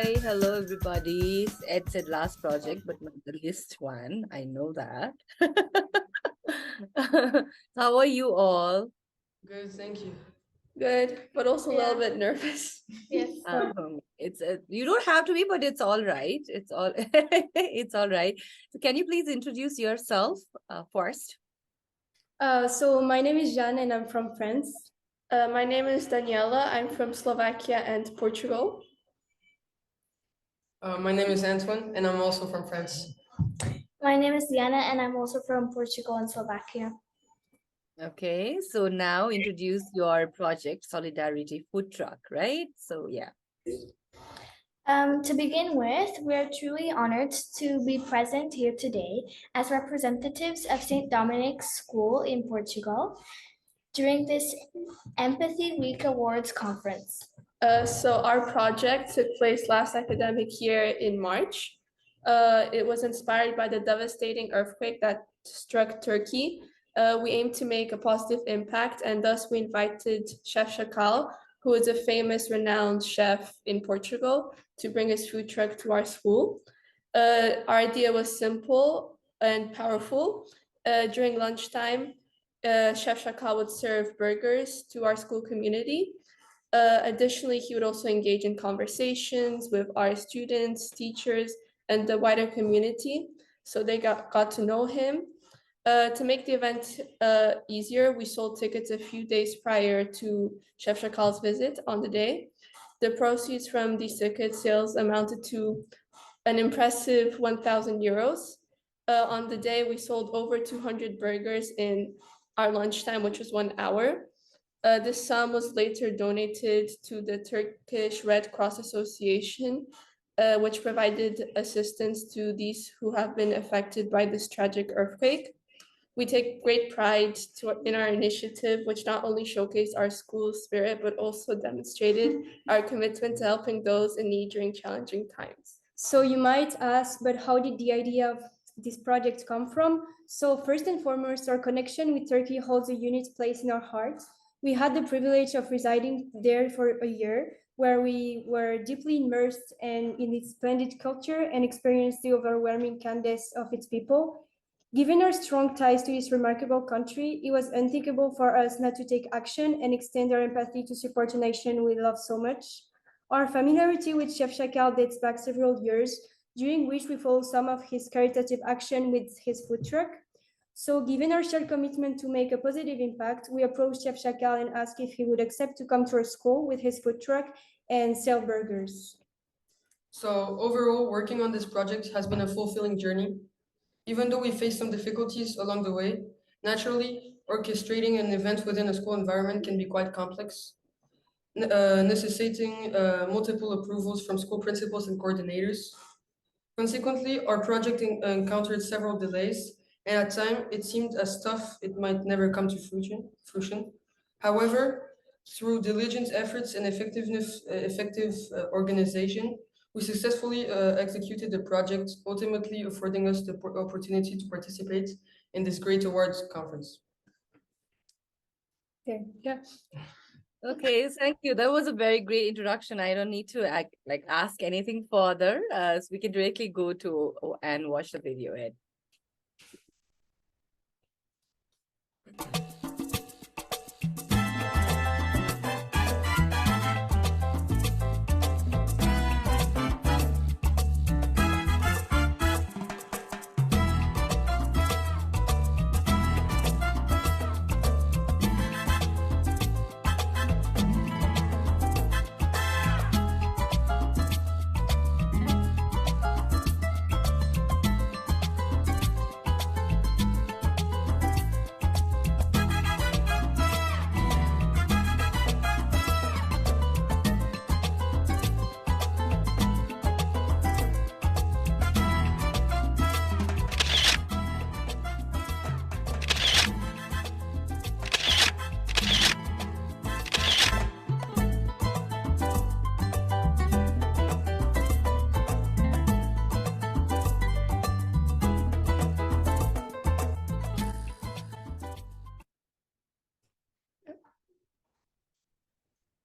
Hi, hello everybody. Ed said last project, but not the list one. I know that. How are you all? Good, thank you. Good, but also a little Yeah. bit nervous. Yes. It's you don't have to be, but it's all right. It's all it's all right. So can you please introduce yourself first? So my name is Jeanne and I'm from France. My name is Daniela. I'm from Slovakia and Portugal. My name is Antoine, and I'm also from France. My name is Diana and I'm also from Portugal and Slovakia. Okay, so now introduce your project, Solidarity Food Truck, right? So yeah. To begin with, we are truly honored to be present here today as representatives of St. Dominics School in Portugal during this Empathy Week Awards conference. So our project took place last academic year in March. It was inspired by the devastating earthquake that struck Turkey. We aimed to make a positive impact, and thus we invited Chef Chacal, who is a famous, renowned chef in Portugal, to bring his food truck to our school. Our idea was simple and powerful. During lunchtime, Chef Chacal would serve burgers to our school community. Additionally, he would also engage in conversations with our students, teachers, and the wider community. So they got to know him. To make the event easier, we sold tickets a few days prior to Chef Chacal's visit on the day. The proceeds from these ticket sales amounted to an impressive 1,000 euros. On the day, we sold over 200 burgers in our lunchtime, which was 1 hour. This sum was later donated to the Turkish Red Cross Association, which provided assistance to these who have been affected by this tragic earthquake. We take great pride in our initiative, which not only showcased our school's spirit, but also demonstrated our commitment to helping those in need during challenging times. So you might ask, but how did the idea of this project come from? So first and foremost, our connection with Turkey holds a unique place in our hearts. We had the privilege of residing there for a year, where we were deeply immersed in its splendid culture and experienced the overwhelming kindness of its people. Given our strong ties to this remarkable country, it was unthinkable for us not to take action and extend our empathy to support a nation we love so much. Our familiarity with Chef Chacal dates back several years, during which we followed some of his caritative action with his food truck. So, given our shared commitment to make a positive impact, we approached Chef Chacal and asked if he would accept to come to our school with his food truck and sell burgers. So, overall, working on this project has been a fulfilling journey. Even though we faced some difficulties along the way, naturally, orchestrating an event within a school environment can be quite complex, necessitating multiple approvals from school principals and coordinators. Consequently, our project encountered several delays, and at times it seemed as tough it might never come to fruition. However, through diligent efforts and effective organization, we successfully executed the project, ultimately affording us the opportunity to participate in this great awards conference. Okay. Yeah. Okay, thank you. That was a very great introduction. I don't need to ask anything further. So we can directly go to and watch the video, Ed.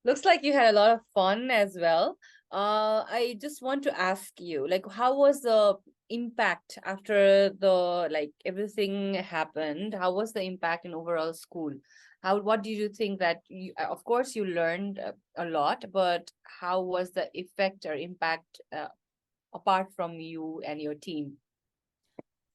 Looks like you had a lot of fun as well. I just want to ask you, like, how was the impact after the like everything happened? How was the impact in overall school? What did you think that you, of course, you learned a lot, but how was the effect or impact apart from you and your team?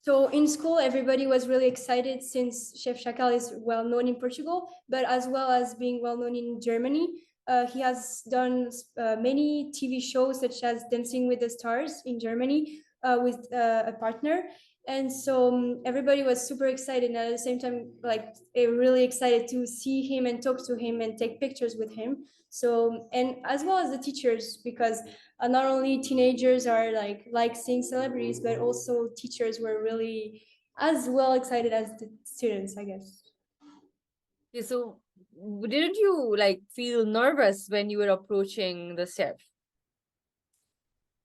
So in school, everybody was really excited since Chef Chacal is well known in Portugal, but as well as being well known in Germany. He has done many TV shows such as Dancing with the Stars in Germany with a partner. And so everybody was super excited, and at the same time, like really excited to see him and talk to him and take pictures with him. So, and as well as the teachers, because not only teenagers are like seeing celebrities, but also teachers were really as well excited as the students, I guess. Yeah, so didn't you like feel nervous when you were approaching the chef?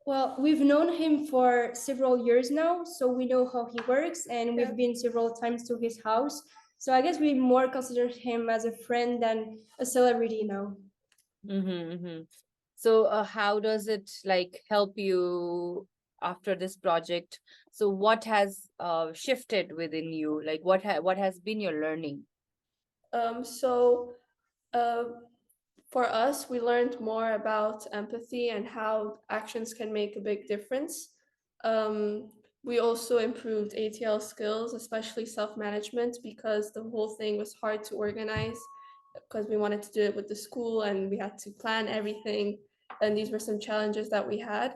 Well, we've known him for several years now, so we know how he works, and we've been several times to his house. So I guess we more consider him as a friend than a celebrity now. So how does it like help you after this project? So what has shifted within you? Like what has been your learning? So for us, we learned more about empathy and how actions can make a big difference. We also improved ATL skills, especially self-management, because the whole thing was hard to organize because we wanted to do it with the school and we had to plan everything. And these were some challenges that we had.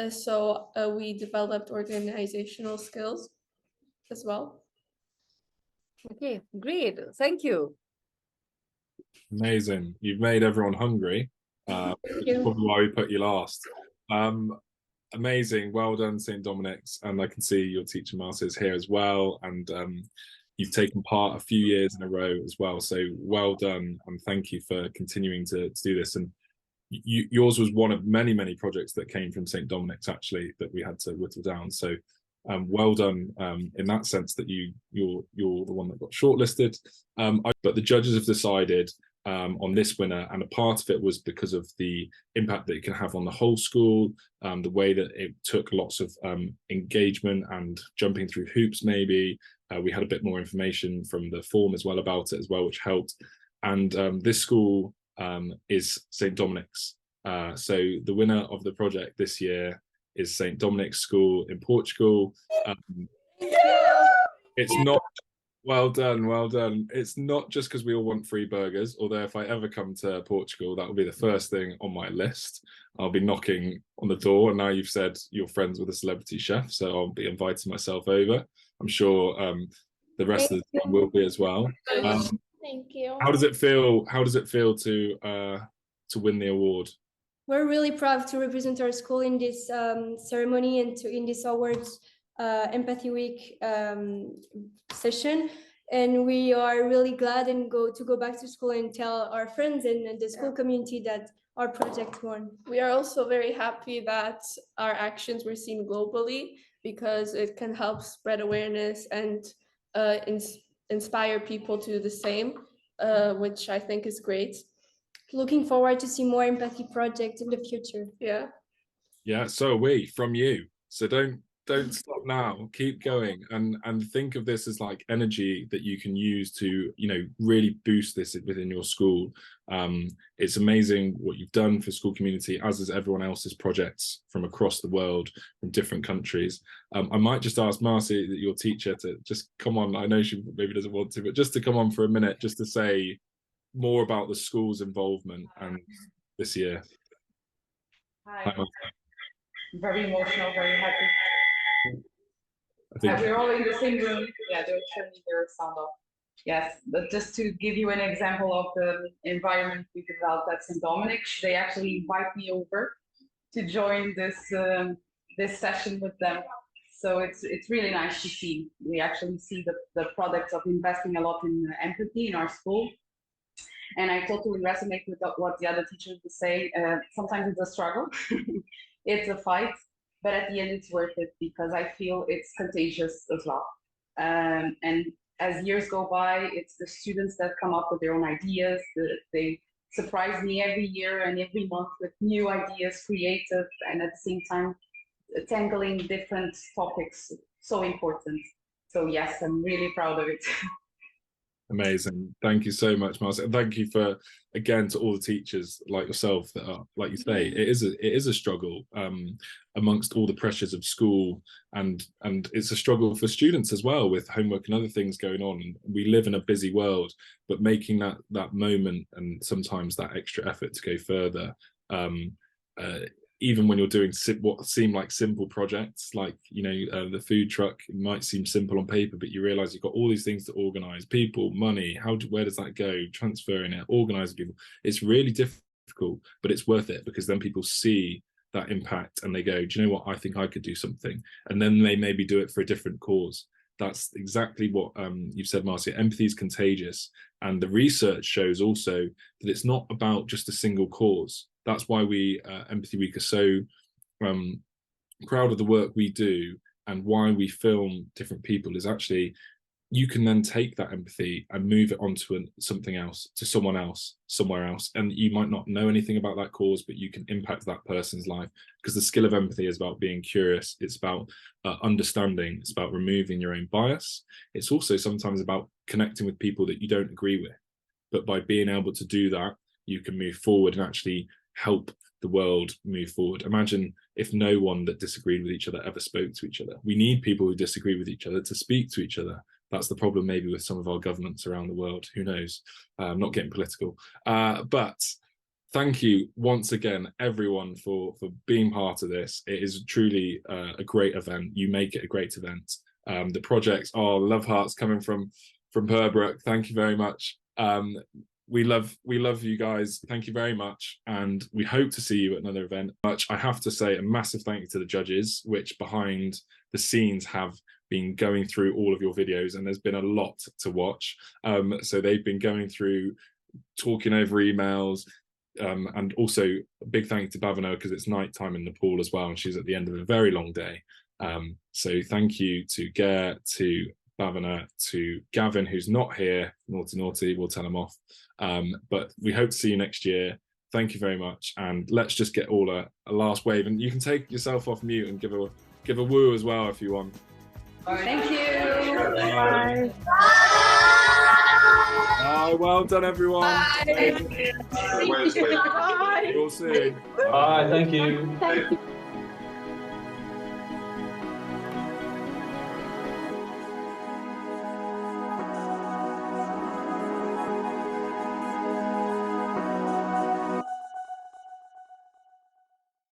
So we developed organizational skills as well. Okay, great. Thank you. Amazing. You've made everyone hungry. Which is probably why we put you last. Amazing. Well done, St. Dominics. And I can see your teacher Marcia is here as well. And you've taken part a few years in a row as well. So well done. And thank you for continuing to do this. And yours was one of many, many projects that came from St. Dominics, actually, that we had to whittle down. So well done in that sense that you're the one that got shortlisted. But the judges have decided on this winner, and a part of it was because of the impact that it can have on the whole school, the way that it took lots of engagement and jumping through hoops maybe. We had a bit more information from the form as well about it as well, which helped. And this school is St. Dominics. So the winner of the project this year is St. Dominics School in Portugal. It's not, well done, well done. It's not just because we all want free burgers, although if I ever come to Portugal, that will be the first thing on my list. I'll be knocking on the door, and now you've said you're friends with a celebrity chef, so I'll be inviting myself over. I'm sure the rest of the team will be as well. Thank you. How does it feel? How does it feel to win the award? We're really proud to represent our school in this ceremony and in this awards Empathy Week session. And we are really glad and go back to school and tell our friends and the school community that our project won. We are also very happy that our actions were seen globally, because it can help spread awareness and inspire people to do the same, which I think is great. Looking forward to see more empathy projects in the future. Yeah, so are we, from you. So don't stop now. Keep going, and think of this as like energy that you can use to, you know, really boost this within your school. It's amazing what you've done for school community, as is everyone else's projects from across the world, from different countries. I might just ask Marcy, your teacher, to just come on. I know she maybe doesn't want to, but just to come on for a minute, just to say more about the school's involvement and this year. Hi. Very emotional, very happy. I think we're all in the same room. Yeah, don't turn your sound off. Yes, but just to give you an example of the environment we developed at St. Dominics, they actually invite me over to join this this session with them. So it's really nice to see. We actually see the products of investing a lot in empathy in our school. And I totally resonate with what the other teachers were saying. Sometimes it's a struggle, it's a fight, but at the end it's worth it, because I feel it's contagious as well. And as years go by, it's the students that come up with their own ideas, they surprise me every year and every month with new ideas, creative, and at the same time tangling different topics. So important. So yes, I'm really proud of it. Amazing. Thank you so much, Marcia. And thank you for, again, to all the teachers like yourself that are, like you say, it is a struggle amongst all the pressures of school, and it's a struggle for students as well with homework and other things going on. We live in a busy world, but making that moment and sometimes that extra effort to go further, even when you're doing what seem like simple projects, like, you know, the food truck, it might seem simple on paper, but you realize you've got all these things to organize: people, money, where does that go, transferring it, organizing people. It's really difficult, but it's worth it, because then people see that impact and they go, do you know what, I think I could do something, and then they maybe do it for a different cause. That's exactly what you've said, Marcia. Empathy is contagious, and the research shows also that it's not about just a single cause. That's why we, Empathy Week, are so proud of the work we do, and why we film different people is actually, you can then take that empathy and move it onto something else, to someone else, somewhere else. And you might not know anything about that cause, but you can impact that person's life, because the skill of empathy is about being curious. It's about understanding. It's about removing your own bias. It's also sometimes about connecting with people that you don't agree with. But by being able to do that, you can move forward and actually help the world move forward. Imagine if no one that disagreed with each other ever spoke to each other. We need people who disagree with each other to speak to each other. That's the problem maybe with some of our governments around the world. Who knows? I'm not getting political. But thank you once again, everyone, for being part of this. It is truly a great event. You make it a great event. The projects are love hearts coming from Purbrook. Thank you very much. We love you guys. Thank you very much, and we hope to see you at another event. I have to say a massive thank you to the judges, which behind the scenes have been going through all of your videos, and there's been a lot to watch. So they've been going through, talking over emails, and also a big thank you to Bhavana, because it's night time in Nepal as well, and she's at the end of a very long day. So thank you to Gare, to Bhavana, to Gavin, who's not here. Naughty, we'll tell him off. But we hope to see you next year. Thank you very much, and let's just get all a last wave, and you can take yourself off mute and give a woo as well if you want. Thank you. Bye. Oh, well done, everyone. Bye. We'll see. Bye, thank you. Thank you.